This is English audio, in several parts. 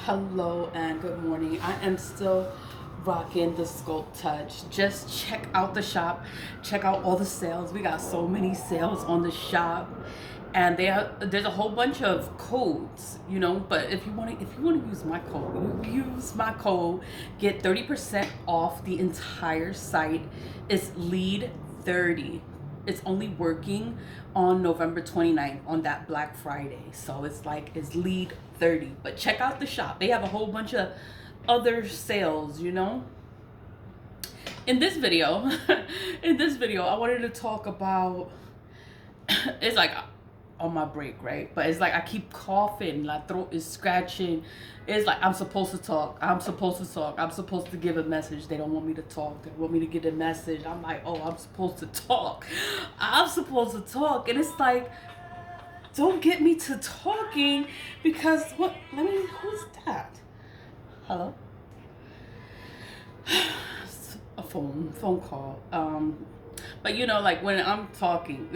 Hello and good morning. I am still rocking the Sculpt Touch. Just check out the shop. Check out all the sales. We got so many sales on the shop, and there's a whole bunch of codes, But if you want to use my code, you use my code. Get 30% off the entire site. It's lead 30. It's only working on November 29th on that Black Friday. So it's lead 30. But check out the shop. They have a whole bunch of other sales, In this video, I wanted to talk about it's like on my break, right? But it's like I keep coughing, my throat is scratching. It's like I'm supposed to talk. I'm supposed to give a message. They don't want me to talk. They want me to get a message. I'm like, oh, I'm supposed to talk. And it's like, don't get me to talking because who's that? Hello? A phone call. But like when I'm talking,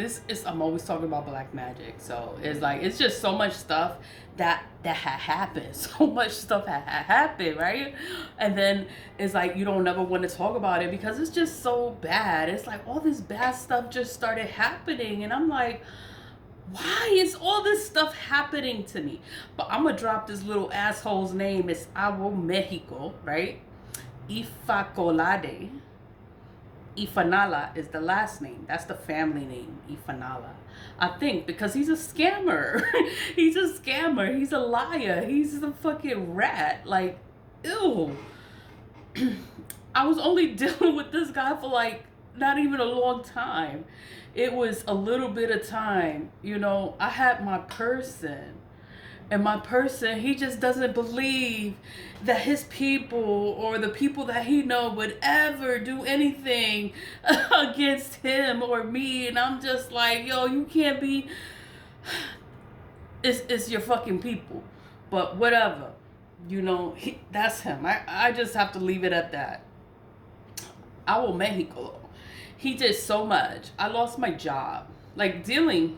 I'm always talking about black magic. So it's just so much stuff that had happened. So much stuff had happened, right? And then it's like you don't never want to talk about it because it's just so bad. It's like all this bad stuff just started happening, and I'm like, why is all this stuff happening to me? But I'm gonna drop this little asshole's name. It's AwoMexico, right? Ifakolade Ifanala is the last name. That's the family name, Ifanala. I think because he's a scammer. He's a scammer. He's a liar. He's a fucking rat. Like, ew. I was only dealing with this guy for like not even a long time. It was a little bit of time. I had my person. And my person, he just doesn't believe that his people or the people that he know would ever do anything against him or me. And I'm just like, yo, you can't be. It's your fucking people. But whatever. That's him. I just have to leave it at that. AwoMexico. He did so much. I lost my job. Like dealing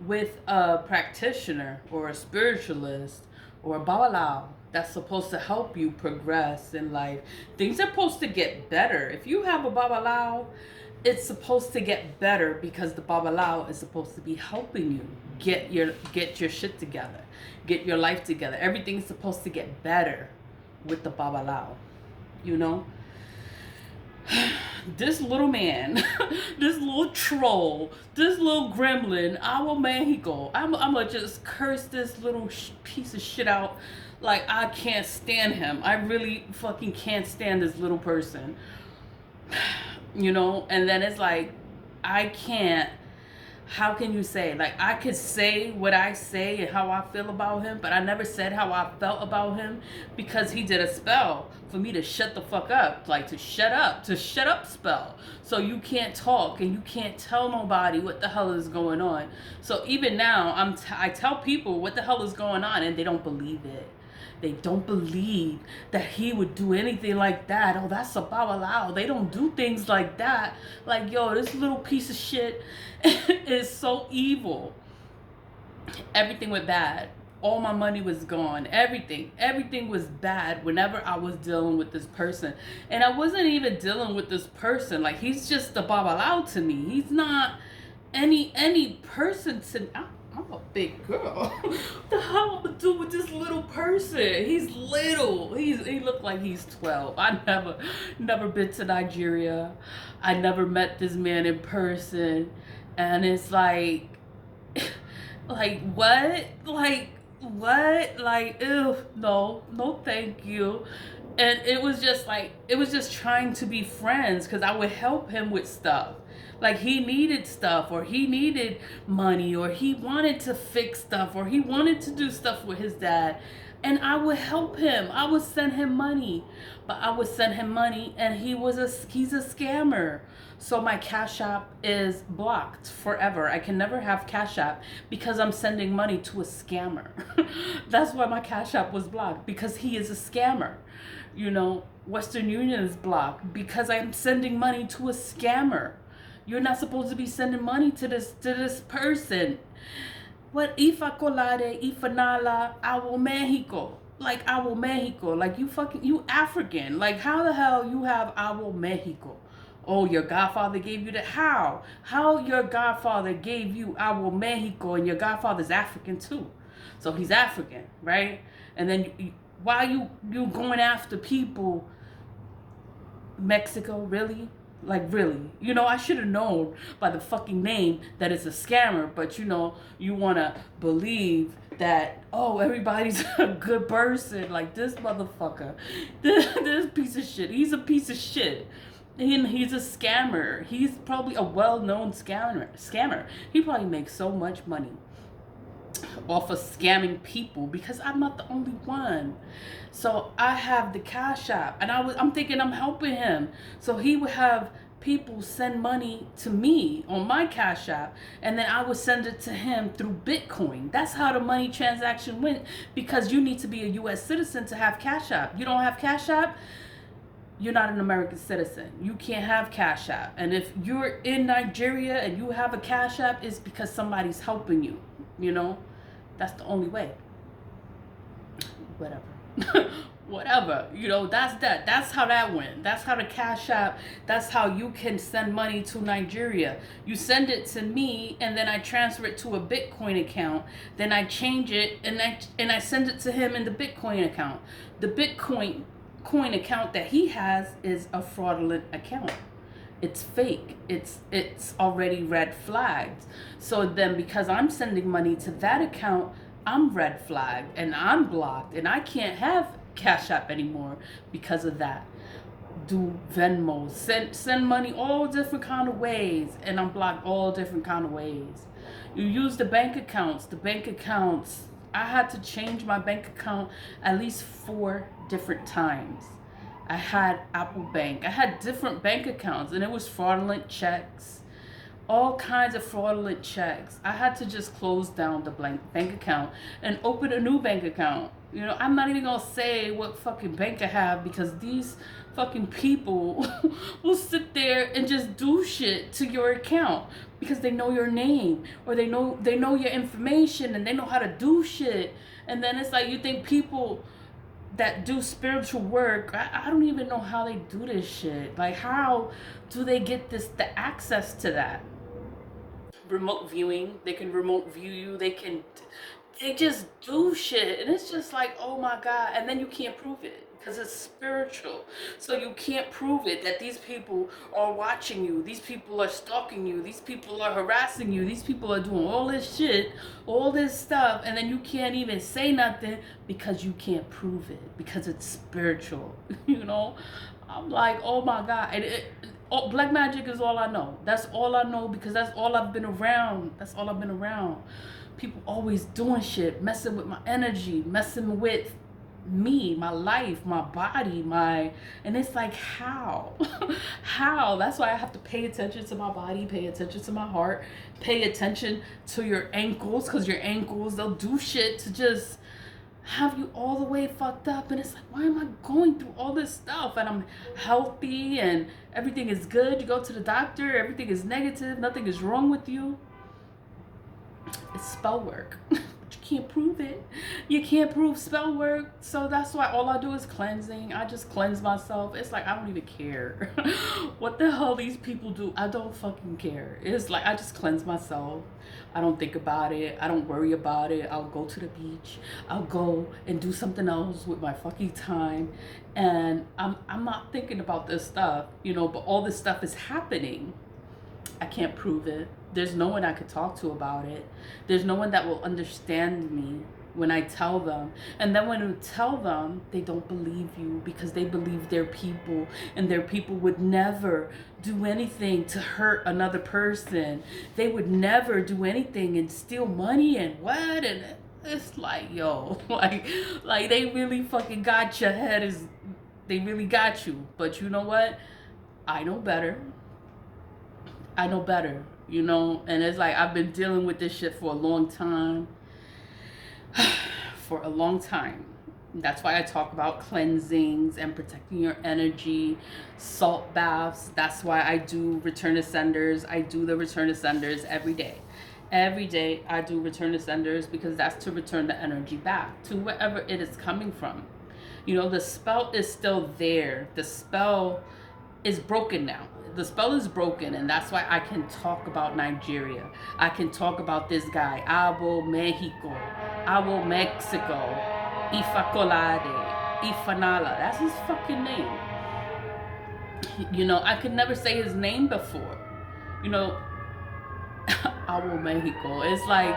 with a practitioner or a spiritualist or a babalao that's supposed to help you progress in life. Things are supposed to get better. If you have a babalao, it's supposed to get better because the babalao is supposed to be helping you get your shit together, get your life together. Everything's supposed to get better with the babalao, This little man, this little troll, this little gremlin, AwoMexico. I'm gonna just curse this little piece of shit out. Like, I can't stand him. I really fucking can't stand this little person. And then it's like, I can't. How can you say? Like, I could say what I say and how I feel about him, but I never said how I felt about him because he did a spell for me to shut the fuck up, like to shut up spell. So you can't talk and you can't tell nobody what the hell is going on. So even now, I tell people what the hell is going on and they don't believe it. They don't believe that he would do anything like that. Oh, that's a babalao. They don't do things like that. Like, yo, this little piece of shit is so evil. Everything went bad. All my money was gone. Everything was bad whenever I was dealing with this person. And I wasn't even dealing with this person. Like, he's just a babalao to me. He's not any person to... I'm a big girl. What the hell am I do with this little person? He's little. He looked like he's 12. I never been to Nigeria. I never met this man in person. And it's like what? Like, what? Like, ew, no, thank you. And it was just trying to be friends because I would help him with stuff. Like, he needed stuff, or he needed money, or he wanted to fix stuff, or he wanted to do stuff with his dad. And I would help him. I would send him money. But I would send him money, and he's a scammer. So my Cash App is blocked forever. I can never have Cash App because I'm sending money to a scammer. That's why my Cash App was blocked, because he is a scammer. Western Union is blocked because I'm sending money to a scammer. You're not supposed to be sending money to this person. What? Ifakolade Ifanala, AwoMexico. like AwoMexico, like you African. Like how the hell you have AwoMexico? Oh, your godfather gave you that? How your godfather gave you AwoMexico and your godfather's African too? So he's African, right? And then why you going after people? Mexico, really? Like, really? You know, I should have known by the fucking name that it's a scammer, but you know, you want to believe that, oh, everybody's a good person. Like, this motherfucker, this piece of shit, he's a piece of shit. And he's a scammer. He's probably a well-known scammer. He probably makes so much money off of scamming people because I'm not the only one. So I have the Cash App, and I'm thinking I'm helping him. So he would have people send money to me on my Cash App, and then I would send it to him through Bitcoin. That's how the money transaction went, because you need to be a US citizen to have Cash App. You don't have Cash App, you're not an American citizen. You can't have Cash App. And if you're in Nigeria and you have a Cash App, it's because somebody's helping you, you know? That's the only way. Whatever. Whatever. You know, that's that. That's how that went. That's how the Cash App, that's how you can send money to Nigeria. You send it to me, and then I transfer it to a Bitcoin account. Then I change it, and I send it to him in the Bitcoin account. The Bitcoin account that he has is a fraudulent account. It's fake. It's already red flagged. So then, because I'm sending money to that account, I'm red flagged and I'm blocked, and I can't have Cash App anymore because of that. Do Venmo, send money all different kind of ways, and I'm blocked all different kind of ways. You use the bank accounts. I had to change my bank account at least 4 different times. I had Apple Bank. I had different bank accounts, and it was fraudulent checks. All kinds of fraudulent checks. I had to just close down the bank account and open a new bank account. You know, I'm not even gonna say what fucking bank I have, because these fucking people will sit there and just do shit to your account because they know your name, or they know your information, and they know how to do shit. And then it's like, you think people that do spiritual work, I don't even know how they do this shit. Like, how do they get the access to that? Remote viewing. They can remote view you. They just do shit, and it's just like, oh my God. And then you can't prove it because it's spiritual. So you can't prove it that these people are watching you, these people are stalking you, these people are harassing you, these people are doing all this shit, all this stuff, and then you can't even say nothing because you can't prove it, because it's spiritual. You know, I'm like, oh my God. And black magic is all I know. That's all I know, because that's all I've been around. That's all I've been around. People always doing shit, messing with my energy, messing with me, my life, my body, and it's like, how? How? That's why I have to pay attention to my body, pay attention to my heart, pay attention to your ankles, because your ankles, they'll do shit to just have you all the way fucked up. And it's like, why am I going through all this stuff? And I'm healthy and everything is good. You go to the doctor, everything is negative, nothing is wrong with you. It's spell work. But you can't prove it. You can't prove spell work. So that's why all I do is cleansing. I just cleanse myself. It's like, I don't even care what the hell these people do. I don't fucking care. It's like, I just cleanse myself. I don't think about it. I don't worry about it. I'll go to the beach. I'll go and do something else with my fucking time. And I'm not thinking about this stuff, you know, but all this stuff is happening. I can't prove it. There's no one I could talk to about it. There's no one that will understand me when I tell them. And then when you tell them, they don't believe you, because they believe they're people, and their people would never do anything to hurt another person. They would never do anything and steal money and what? And it's like, yo, like they really fucking got your head. They really got you. But you know what? I know better. I know better, you know? And it's like, I've been dealing with this shit for a long time. For a long time. That's why I talk about cleansings and protecting your energy, salt baths. That's why I do return to senders. I do the return to senders every day. Every day I do return to senders because that's to return the energy back to wherever it is coming from. You know, the spell is still there. The spell is broken now. The spell is broken, and that's why I can talk about Nigeria. I can talk about this guy, AwoMexico, AwoMexico, Ifakolade Ifanala. That's his fucking name. You know, I could never say his name before. You know, AwoMexico. It's like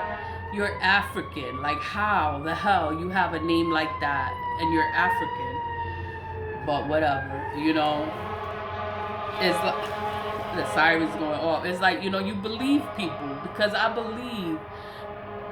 you're African. Like, how the hell you have a name like that and you're African? But whatever, you know. It's like the sirens going off. It's like, you know, you believe people because I believe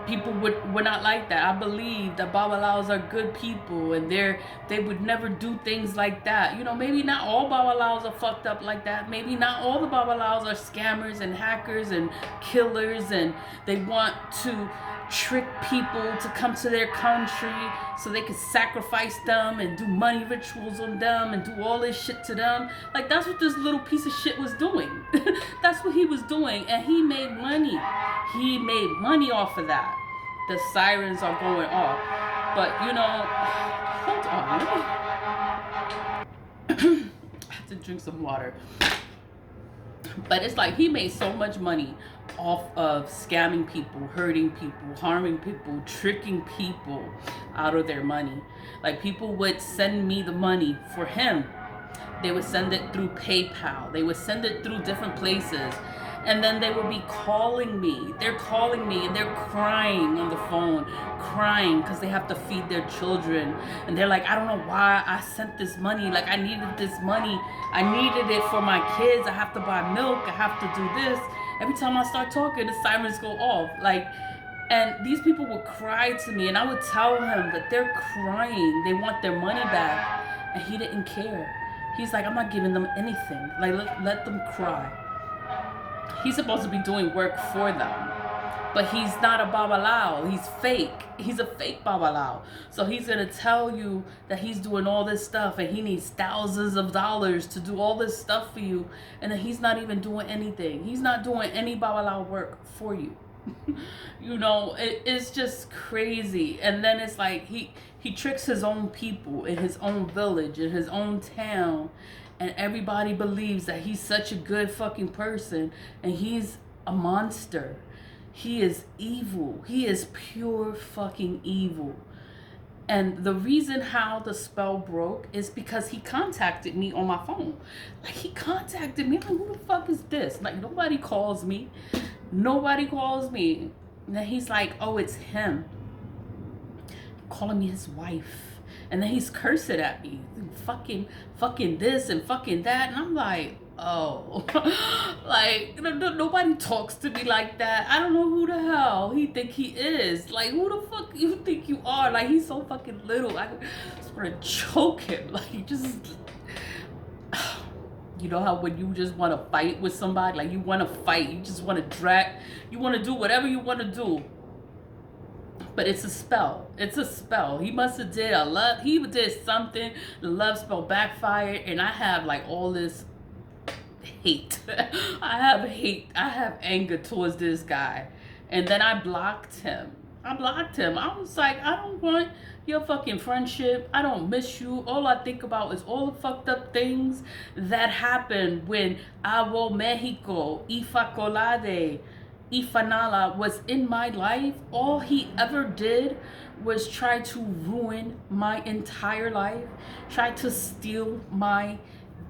people were not like that. I believe that Babalaos are good people and they would never do things like that. You know, maybe not all Babalaos are fucked up like that. Maybe not all the Babalaos are scammers and hackers and killers and they want to trick people to come to their country so they can sacrifice them and do money rituals on them and do all this shit to them. Like, that's what this little piece of shit was doing. That's what he was doing, and he made money. He made money off of that. The sirens are going off. But, you know, hold on. I have to drink some water. But it's like he made so much money off of scamming people, hurting people, harming people, tricking people out of their money. Like, people would send me the money for him. They would send it through PayPal. They would send it through different places. And then they would be calling me. They're calling me and they're crying on the phone, crying because they have to feed their children. And they're like, I don't know why I sent this money. Like, I needed this money. I needed it for my kids. I have to buy milk. I have to do this. Every time I start talking, the sirens go off. Like, and these people would cry to me and I would tell him that they're crying. They want their money back. And he didn't care. He's like, I'm not giving them anything. Like, let them cry. He's supposed to be doing work for them. But he's not a Babalao. He's fake. He's a fake Babalao. So he's going to tell you that he's doing all this stuff and he needs thousands of dollars to do all this stuff for you. And then he's not even doing anything. He's not doing any Babalao work for you. You know, it's just crazy. And then it's like he tricks his own people in his own village, in his own town. And everybody believes that he's such a good fucking person. And he's a monster. He is evil. He is pure fucking evil. And the reason how the spell broke is because he contacted me on my phone. Like, he contacted me. I'm like, who the fuck is this? Like, nobody calls me. Nobody calls me. And then he's like, oh, it's him. Calling me his wife. And then he's cursing at me. Fucking this and fucking that. And I'm like, oh. Like, nobody talks to me like that. I don't know who the hell he think he is. Like, who the fuck you think you are? Like, he's so fucking little. I just want to choke him. Like, you just... You know how when you just want to fight with somebody, like, you want to fight, you just want to drag, you want to do whatever you want to do. But it's a spell. It's a spell. He must have did a love. He did something. The love spell backfired, and I have like all this hate. I have hate. I have anger towards this guy, and then I blocked him. I was like, I don't want your fucking friendship. I don't miss you. All I think about is all the fucked up things that happened when AwoMexico, Ifakolade Ifanala was in my life. All he ever did was try to ruin my entire life, try to steal my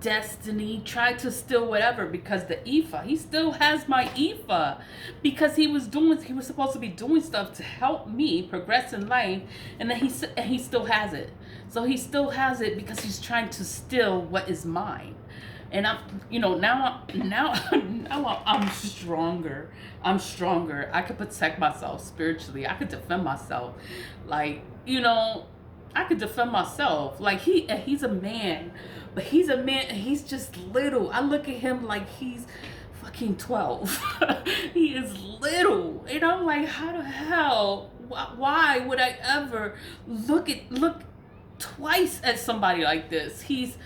destiny, try to steal whatever, because the Ifa, he still has my Ifa, because he was supposed to be doing stuff to help me progress in life, and then he still has it. So he still has it because he's trying to steal what is mine. And I'm, you know, now I'm stronger. I'm stronger. I could protect myself spiritually. I could defend myself. Like, you know, I could defend myself. Like, he's a man, but he's a man and he's just little. I look at him like he's fucking 12. He is little. And I'm like, how the hell, why would I ever look twice at somebody like this? He's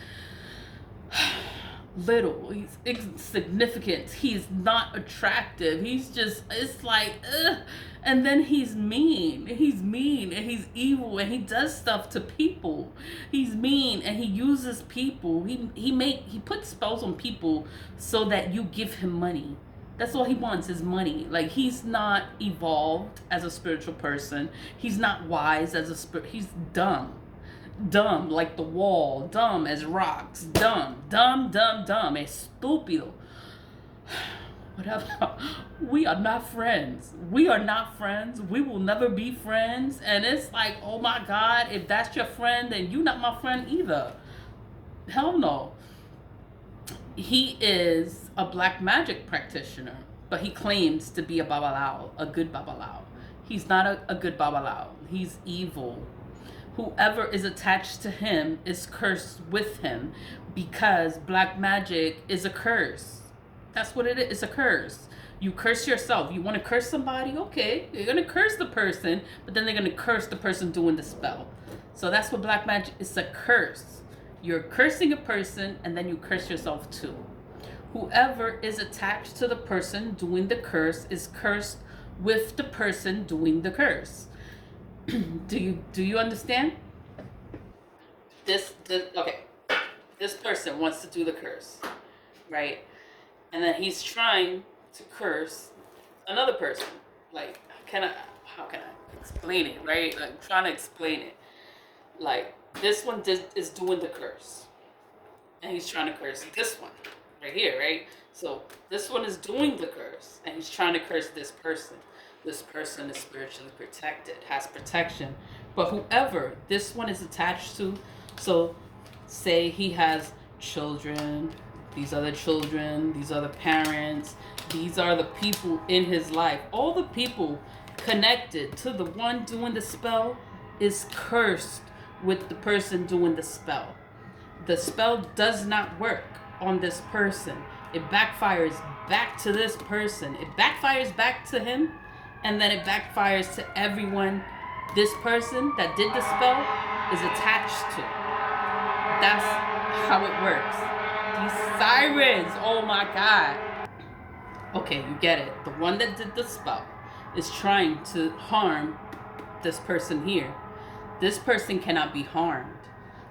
little. He's insignificant. He's not attractive. He's just, it's like, ugh. And then he's mean. He's mean and he's evil and he does stuff to people. He's mean and he uses people. He puts spells on people so that you give him money. That's all he wants is money. Like, he's not evolved as a spiritual person. He's not wise as a spirit. He's dumb. Dumb like the wall. Dumb as rocks. Dumb. Dumb, dumb, dumb. Estúpido. Whatever. We are not friends. We are not friends. We will never be friends. And it's like, oh my God, if that's your friend, then you're not my friend either. Hell no. He is a black magic practitioner, but he claims to be a babalao, a good babalao. He's not a good babalao. He's evil. Whoever is attached to him is cursed with him because black magic is a curse. That's what it is. It's a curse. You curse yourself. You want to curse somebody? Okay. You're going to curse the person, but then they're going to curse the person doing the spell. So that's what black magic is, a curse. You're cursing a person and then you curse yourself too. Whoever is attached to the person doing the curse is cursed with the person doing the curse. Do you understand? This okay. This person wants to do the curse, right? And then he's trying to curse another person. Like, how can I explain it, right? Like, I'm trying to explain it. Like, this one is doing the curse. And he's trying to curse this one right here, right? So this one is doing the curse and he's trying to curse this person. This person is spiritually protected, has protection. But whoever this one is attached to, so say he has children, these other children, these other parents, these are the people in his life. All the people connected to the one doing the spell is cursed with the person doing the spell. The spell does not work on this person. It backfires back to this person. It backfires back to him, and then it backfires to everyone this person that did the spell is attached to. That's how it works. These sirens, oh my God. Okay, you get it. The one that did the spell is trying to harm this person here. This person cannot be harmed.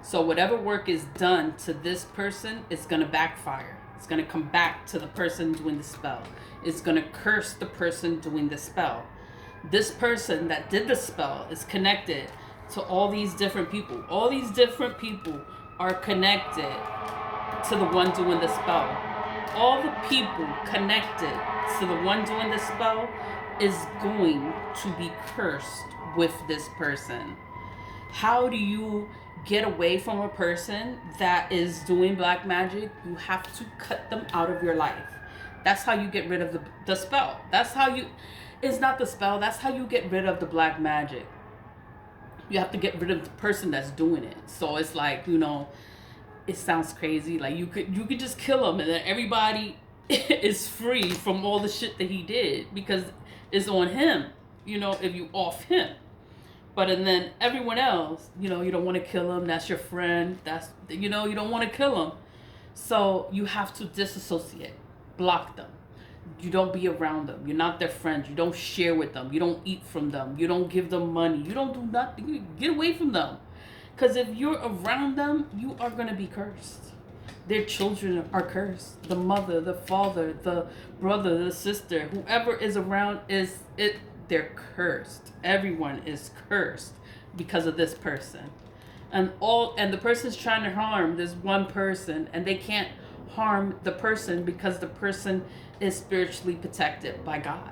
So whatever work is done to this person is going to backfire. It's going to come back to the person doing the spell. It's going to curse the person doing the spell. This person that did the spell is connected to all these different people. All these different people are connected to the one doing the spell. All the people connected to the one doing the spell is going to be cursed with this person. How do you get away from a person that is doing black magic? You have to cut them out of your life. That's how you get rid of the spell. That's how you, it's not the spell, that's how you get rid of the black magic. You have to get rid of the person that's doing it. So it's like, you know, it sounds crazy. Like you could just kill him and then everybody is free from all the shit that he did because it's on him, you know, if you off him. But and then everyone else, you know, you don't want to kill them. That's your friend. That's, you know, you don't want to kill them. So you have to disassociate, block them. You don't be around them. You're not their friends. You don't share with them. You don't eat from them. You don't give them money. You don't do nothing. You get away from them. Because if you're around them, you are going to be cursed. Their children are cursed. The mother, the father, the brother, the sister, whoever is around they're cursed. Everyone is cursed because of this person. And the person's trying to harm this one person, and they can't harm the person because the person is spiritually protected by God.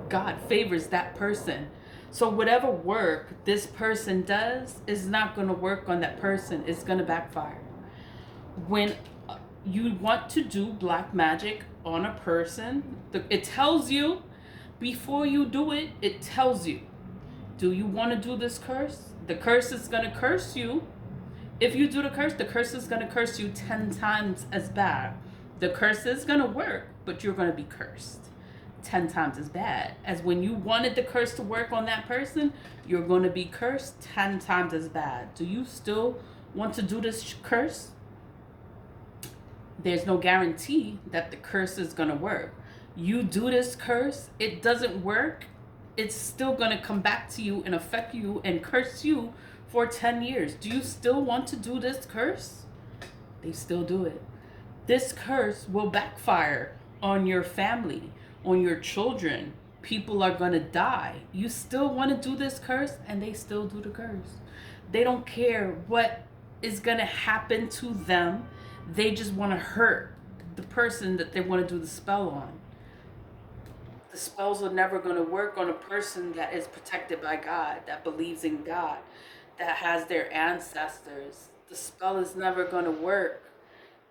God favors that person. So whatever work this person does is not going to work on that person. It's going to backfire. When you want to do black magic on a person, it tells you, before you do it, it tells you, do you want to do this curse? The curse is going to curse you. If you do the curse is going to curse you 10 times as bad. The curse is going to work, but you're going to be cursed 10 times as bad. As when you wanted the curse to work on that person, you're going to be cursed 10 times as bad. Do you still want to do this curse? There's no guarantee that the curse is going to work. You do this curse, it doesn't work, it's still going to come back to you and affect you and curse you for 10 years. Do you still want to do this curse? They still do it. This curse will backfire on your family, on your children. People are going to die. You still want to do this curse, and they still do the curse. They don't care what is going to happen to them. They just want to hurt the person that they want to do the spell on. The spells are never going to work on a person that is protected by God, that believes in God, that has their ancestors. The spell is never going to work.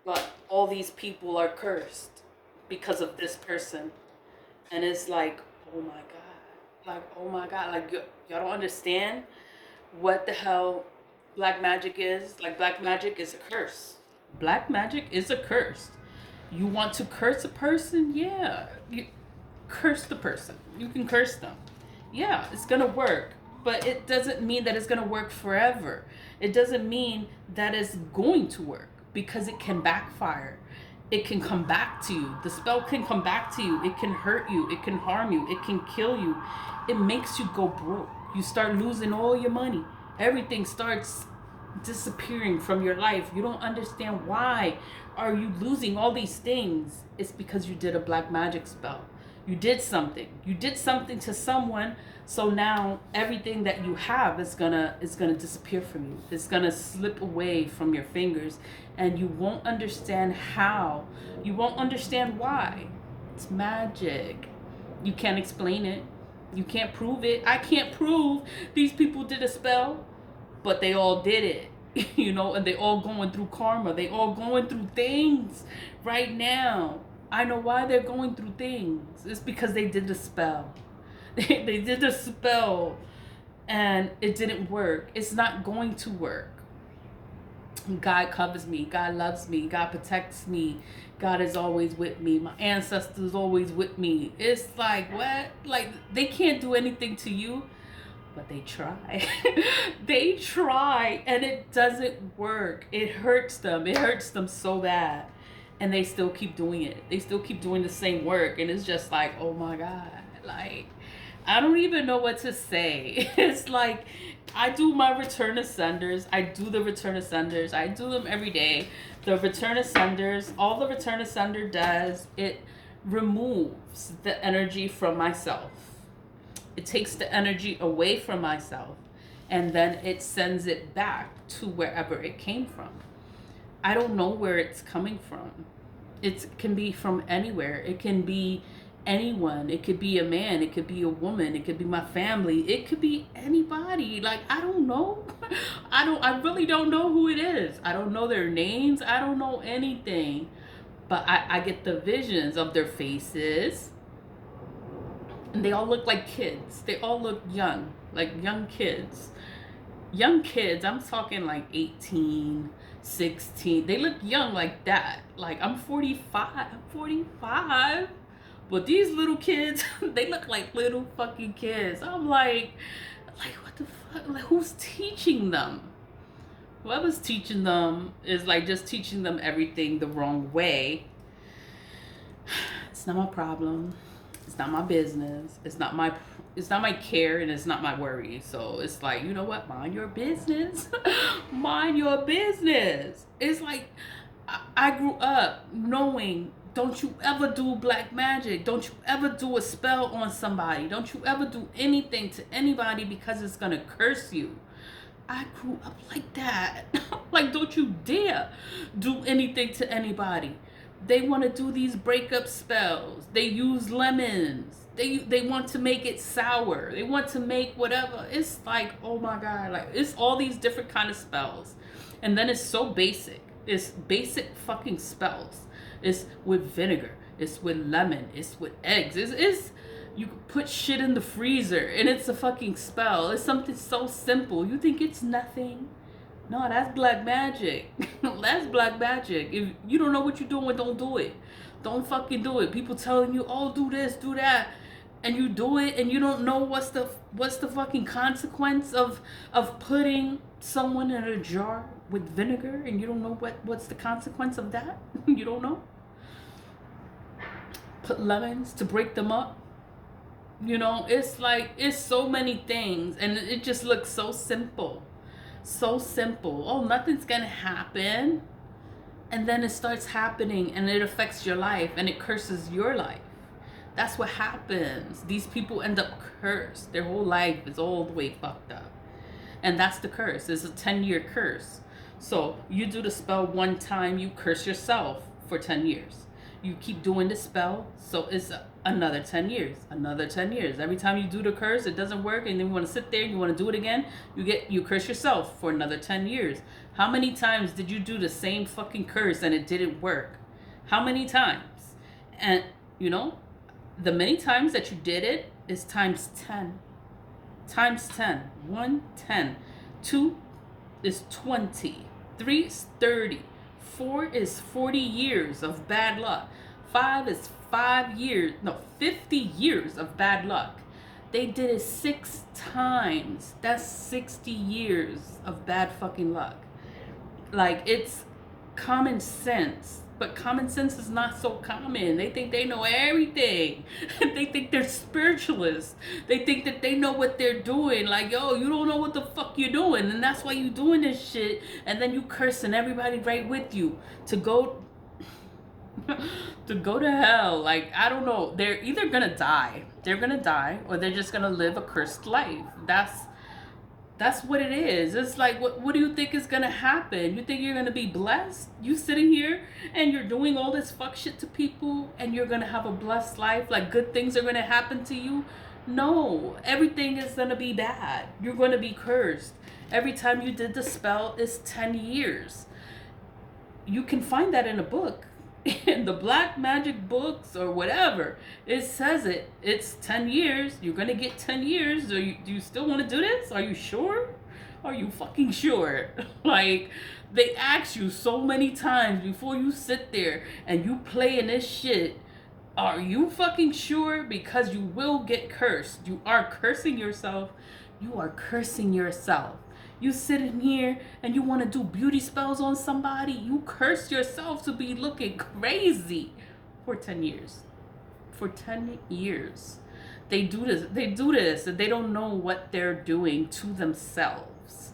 But all these people are cursed because of this person. And it's like, oh my God. Like, oh my God. Like, y'all don't understand what the hell black magic is? Like, black magic is a curse. Black magic is a curse. You want to curse a person? Yeah. You curse the person. You can curse them. Yeah, it's going to work. But it doesn't mean that it's going to work forever. It doesn't mean that it's going to work, because it can backfire. It can come back to you. The spell can come back to you. It can hurt you. It can harm you. It can kill you. It makes you go broke. You start losing all your money. Everything starts disappearing from your life. You don't understand why are you losing all these things. It's because you did a black magic spell. You did something. You did something to someone, so now everything that you have is gonna disappear from you. It's gonna slip away from your fingers, and you won't understand how. You won't understand why. It's magic. You can't explain it. You can't prove it. I can't prove these people did a spell, but they all did it. And they all going through karma. They all going through things right now. I know why they're going through things. It's because they did the spell. They did the spell and it didn't work. It's not going to work. God covers me. God loves me. God protects me. God is always with me. My ancestors always with me. It's like, what? Like, they can't do anything to you, but they try. They try, and it doesn't work. It hurts them. It hurts them so bad. And they still keep doing it. They still keep doing the same work. And it's just like, oh my God. Like, I don't even know what to say. It's like, I do my return to senders. I do the return to senders. I do them every day. The return to senders, all the return to sender does, it removes the energy from myself. It takes the energy away from myself. And then it sends it back to wherever it came from. I don't know where it's coming from. It can be from anywhere. It can be anyone. It could be a man. It could be a woman. It could be my family. It could be anybody. Like, I don't know. I really don't know who it is. I don't know their names. I don't know anything. But I get the visions of their faces. And they all look like kids. They all look young. Like young kids. Young kids, I'm talking like 18, 16. They look young like that. Like, I'm 45. But these little kids, they look like little fucking kids. I'm like, what the fuck? Like, who's teaching them? Whoever's teaching them is like just teaching them everything the wrong way. It's not my problem. It's not my business. It's not my care, and it's not my worry. So it's like, you know what? Mind your business. Mind your business. It's like, I grew up knowing, don't you ever do black magic. Don't you ever do a spell on somebody. Don't you ever do anything to anybody because it's going to curse you. I grew up like that. Like, don't you dare do anything to anybody. They want to do these breakup spells. They use lemons. They want to make it sour. They want to make whatever. It's like, oh my God. Like, it's all these different kind of spells. And then it's so basic. It's basic fucking spells. It's with vinegar. It's with lemon. It's with eggs. It's you put shit in the freezer and it's a fucking spell. It's something so simple. You think it's nothing? No, that's black magic. That's black magic. If you don't know what you're doing, don't do it. Don't fucking do it. People telling you, oh, do this, do that, and you do it, and you don't know what's the fucking consequence of putting someone in a jar with vinegar and you don't know what's the consequence of that? You don't know? Put lemons to break them up. You know, it's like, it's so many things, and it just looks so simple. So simple. Oh, nothing's gonna happen. And then it starts happening and it affects your life and it curses your life. That's what happens. These people end up cursed. Their whole life is all the way fucked up. And that's the curse. It's a 10-year curse. So you do the spell one time, you curse yourself for 10 years. You keep doing the spell, so it's another 10 years, another 10 years. Every time you do the curse, it doesn't work, and then you want to sit there and you want to do it again, you curse yourself for another 10 years. How many times did you do the same fucking curse and it didn't work? How many times? And you know, the many times that you did it is times 10. Times 10. 1, 10. 2 is 20. 3 is 30. 4 is 40 years of bad luck. 5 is 50 years of bad luck. They did it 6 times. That's 60 years of bad fucking luck. Like, it's common sense. But common sense is not so common. They think they know everything. They think they're spiritualists. They think that they know what they're doing. Like, yo, you don't know what the fuck you're doing. And that's why you doing this shit. And then you cursing everybody right with you to go to go to hell. Like, I don't know. They're either gonna die. They're gonna die, or they're just gonna live a cursed life. That's what it is. It's like, what do you think is gonna happen? You think you're gonna be blessed? You sitting here and you're doing all this fuck shit to people and you're gonna have a blessed life? Like, good things are gonna happen to you? No, everything is gonna be bad. You're gonna be cursed. Every time you did the spell is 10 years. You can find that in a book. In the black magic books or whatever, it says it's 10 years. You're gonna get 10 years. Do you still want to do this? Are you sure? Are you fucking sure? Like, they ask you so many times before you sit there and you play in this shit, are you fucking sure? Because you will get cursed. You are cursing yourself. You are cursing yourself. You sit in here and you want to do beauty spells on somebody. You curse yourself to be looking crazy for 10 years. For 10 years. They do this and they don't know what they're doing to themselves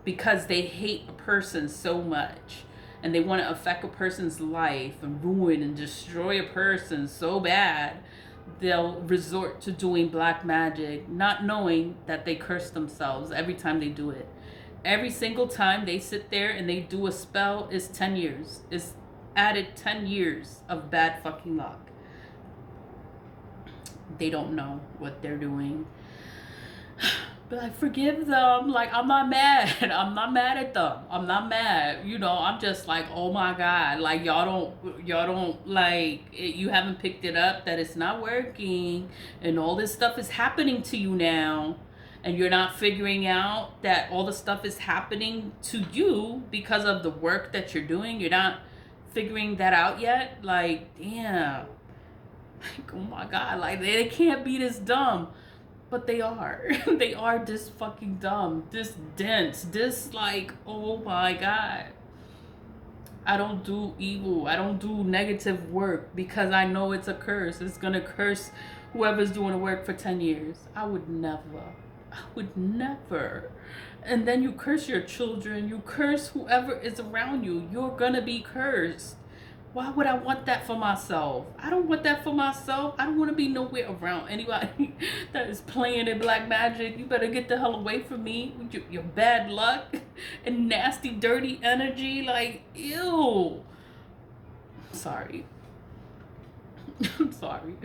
because they hate a person so much and they want to affect a person's life and ruin and destroy a person so bad. They'll resort to doing black magic, not knowing that they curse themselves every time they do it. Every single time they sit there and they do a spell is 10 years. It's added 10 years of bad fucking luck. They don't know what they're doing. But I forgive them. Like, I'm not mad. I'm not mad at them. I'm not mad. You know, I'm just like, oh my God. Like, y'all don't like, you haven't picked it up that it's not working and all this stuff is happening to you now. And you're not figuring out that all the stuff is happening to you because of the work that you're doing. You're not figuring that out yet. Like, damn. Like, oh my God. Like, they can't be this dumb. But they are. They are this fucking dumb, this dense, this like, oh my God. I don't do evil. I don't do negative work because I know it's a curse. It's going to curse whoever's doing the work for 10 years. I would never. And then you curse your children. You curse whoever is around you. You're going to be cursed. Why would I want that for myself? I don't want that for myself. I don't want to be nowhere around anybody that is playing in black magic. You better get the hell away from me with your bad luck and nasty, dirty energy. Like, ew. Sorry. I'm sorry.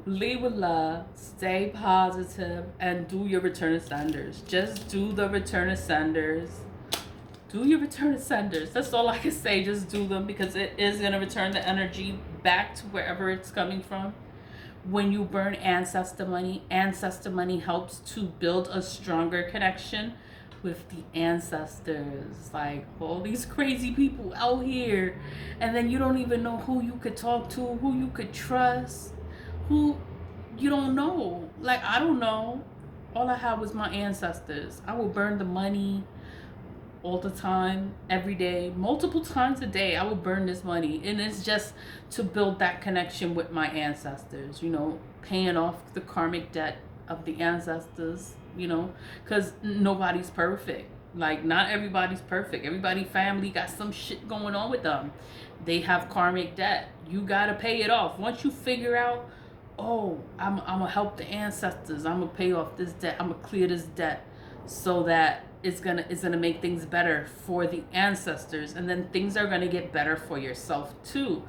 Leave with love, stay positive, and do your return of senders. Just do the return of senders. Do your return of senders. That's all I can say. Just do them because it is going to return the energy back to wherever it's coming from. When you burn ancestor money helps to build a stronger connection with the ancestors. Like, all these crazy people out here, and then you don't even know who you could talk to, who you could trust, who you don't know. Like, I don't know. All I had was my ancestors. I would burn the money, all the time, every day, multiple times a day. I would burn this money, and it's just to build that connection with my ancestors, paying off the karmic debt of the ancestors, because nobody's perfect. Like, not everybody's perfect. Everybody family got some shit going on with them. They have karmic debt. You gotta pay it off. Once you figure out, oh, I'm gonna help the ancestors, I'm gonna pay off this debt, I'm gonna clear this debt, so that it's gonna make things better for the ancestors, and then things are gonna get better for yourself too.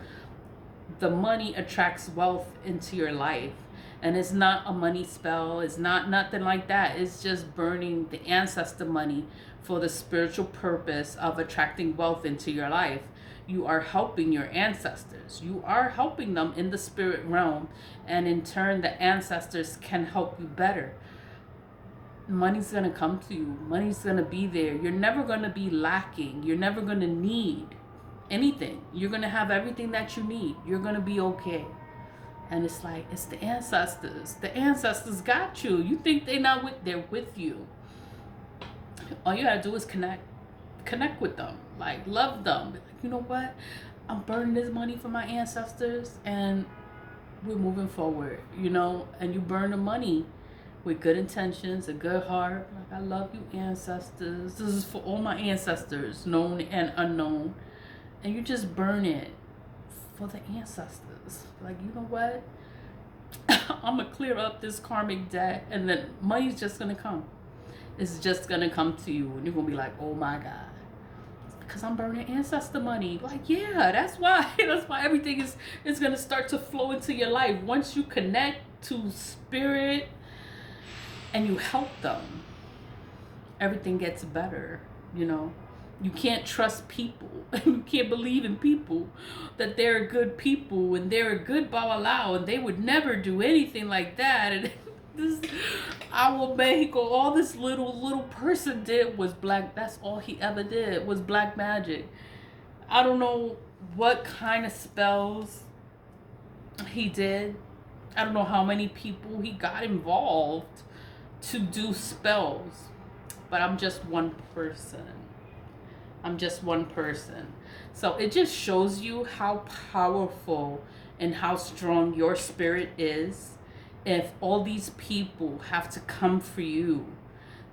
The money attracts wealth into your life, and it's not a money spell, it's not nothing like that. It's just burning the ancestor money for the spiritual purpose of attracting wealth into your life. You are helping your ancestors, you are helping them in the spirit realm, and in turn the ancestors can help you better. Money's gonna come to you, money's gonna be there. You're never gonna be lacking, you're never gonna need anything. You're gonna have everything that you need. You're gonna be okay. And it's like, it's the ancestors. The ancestors got you. You think they're with you. All you gotta do is connect with them, like love them. Like, you know what? I'm burning this money for my ancestors, and we're moving forward. And you burn the money with good intentions, a good heart. Like, I love you, ancestors. This is for all my ancestors, known and unknown. And you just burn it for the ancestors. Like, you know what? I'm gonna clear up this karmic debt, and then money's just gonna come. It's just gonna come to you, and you're gonna be like, oh my God, it's because I'm burning ancestor money. Like, yeah, that's why. That's why everything is gonna start to flow into your life. Once you connect to spirit and you help them, everything gets better. You can't trust people. You can't believe in people, that they're good people and they're a good babalao and they would never do anything like that. And this AwoMexico, all this little person did was black. That's all he ever did was black magic. I don't know what kind of spells he did. I don't know how many people he got involved to do spells, but I'm just one person. So it just shows you how powerful and how strong your spirit is. If all these people have to come for you,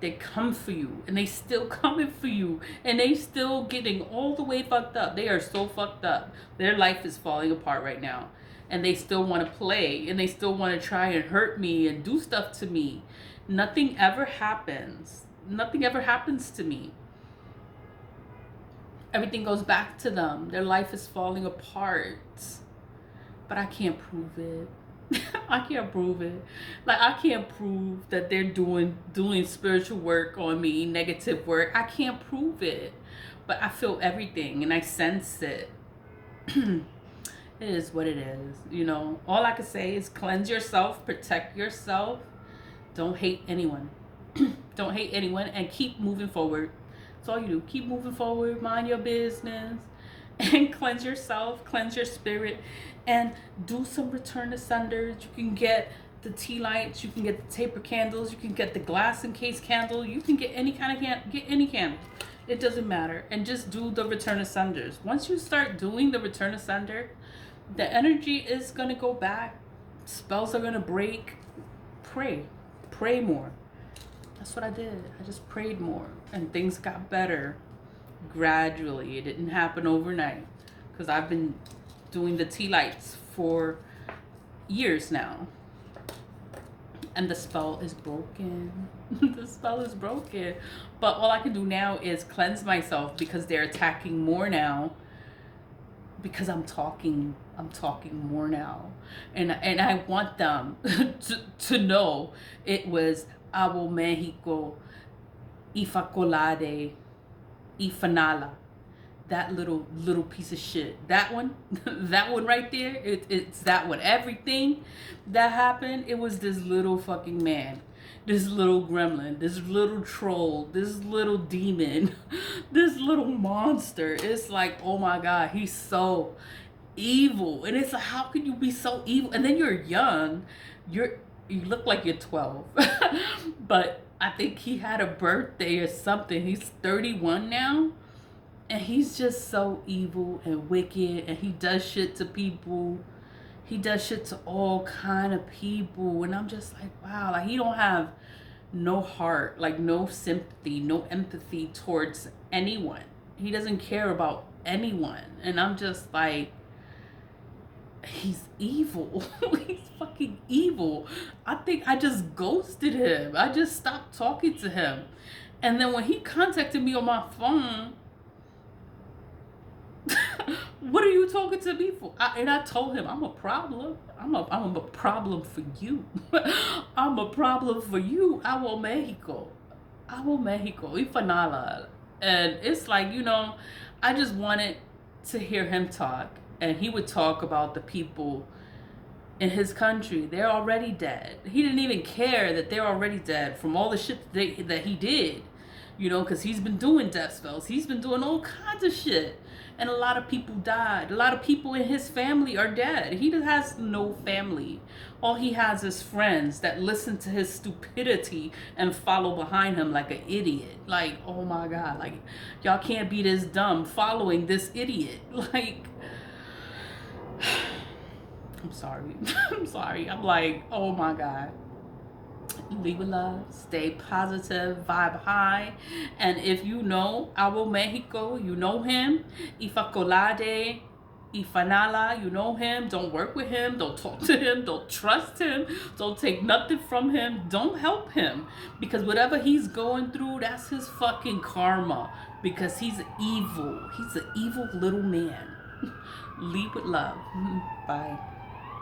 they come for you, and they still coming for you, and they still getting all the way fucked up. They are so fucked up. Their life is falling apart right now, and they still want to play, and they still want to try and hurt me and do stuff to me. Nothing ever happens to me. Everything goes back to them. Their life is falling apart. But I can't prove it. I can't prove it. Like, I can't prove that they're doing spiritual work on me, negative work. I can't prove it. But I feel everything and I sense it. It is what it is. All I can say is cleanse yourself, protect yourself. Don't hate anyone. Don't hate anyone, and keep moving forward. That's all you do. Keep moving forward, mind your business, and cleanse yourself, cleanse your spirit, and do some return to senders. You can get the tea lights, you can get the taper candles, you can get the glass encased candle, you can get any kind of get any candle. It doesn't matter. And just do the return to senders. Once you start doing the return to sender, the energy is gonna go back. Spells are gonna break. Pray more. That's what I did. I just prayed more, and things got better gradually. It didn't happen overnight, because I've been doing the tea lights for years now, and the spell is broken. The spell is broken. But all I can do now is cleanse myself, because they're attacking more now, because I'm talking more now, and I want them to know it was AwoMexico Ifakolade Ifanala. That little piece of shit. That one, that one right there. It's that one. Everything that happened, it was this little fucking man, this little gremlin, this little troll, this little demon, this little monster. It's like, oh my God, he's so evil. And it's like, how can you be so evil? And then you're young. You look like you're 12. But I think he had a birthday or something. He's 31 now. And he's just so evil and wicked, and he does shit to people. He does shit to all kind of people, and I'm just like, wow, like he don't have no heart, like no sympathy, no empathy towards anyone. He doesn't care about anyone, and I'm just like, he's evil. He's fucking evil. I think I just ghosted him. I just stopped talking to him, and then when he contacted me on my phone, what are you talking to me for? And I told him, I'm a problem. I'm a problem for you. I'm a problem for you. AwoMexico. AwoMexico. Ifanala. And it's like, I just wanted to hear him talk. And he would talk about the people in his country. They're already dead. He didn't even care that they're already dead from all the shit that he did. Because he's been doing death spells. He's been doing all kinds of shit. And a lot of people died. A lot of people in his family are dead. He has no family. All he has is friends that listen to his stupidity and follow behind him like an idiot. Like, oh my God. Like, y'all can't be this dumb following this idiot. Like, I'm sorry. I'm sorry. I'm like, oh my God. Leave with love, stay positive, vibe high. And if you know AwoMexico, you know him. Ifakolade Ifanala, you know him. Don't work with him. Don't talk to him. Don't trust him. Don't take nothing from him. Don't help him. Because whatever he's going through, that's his fucking karma. Because he's evil. He's an evil little man. Leave with love. Bye.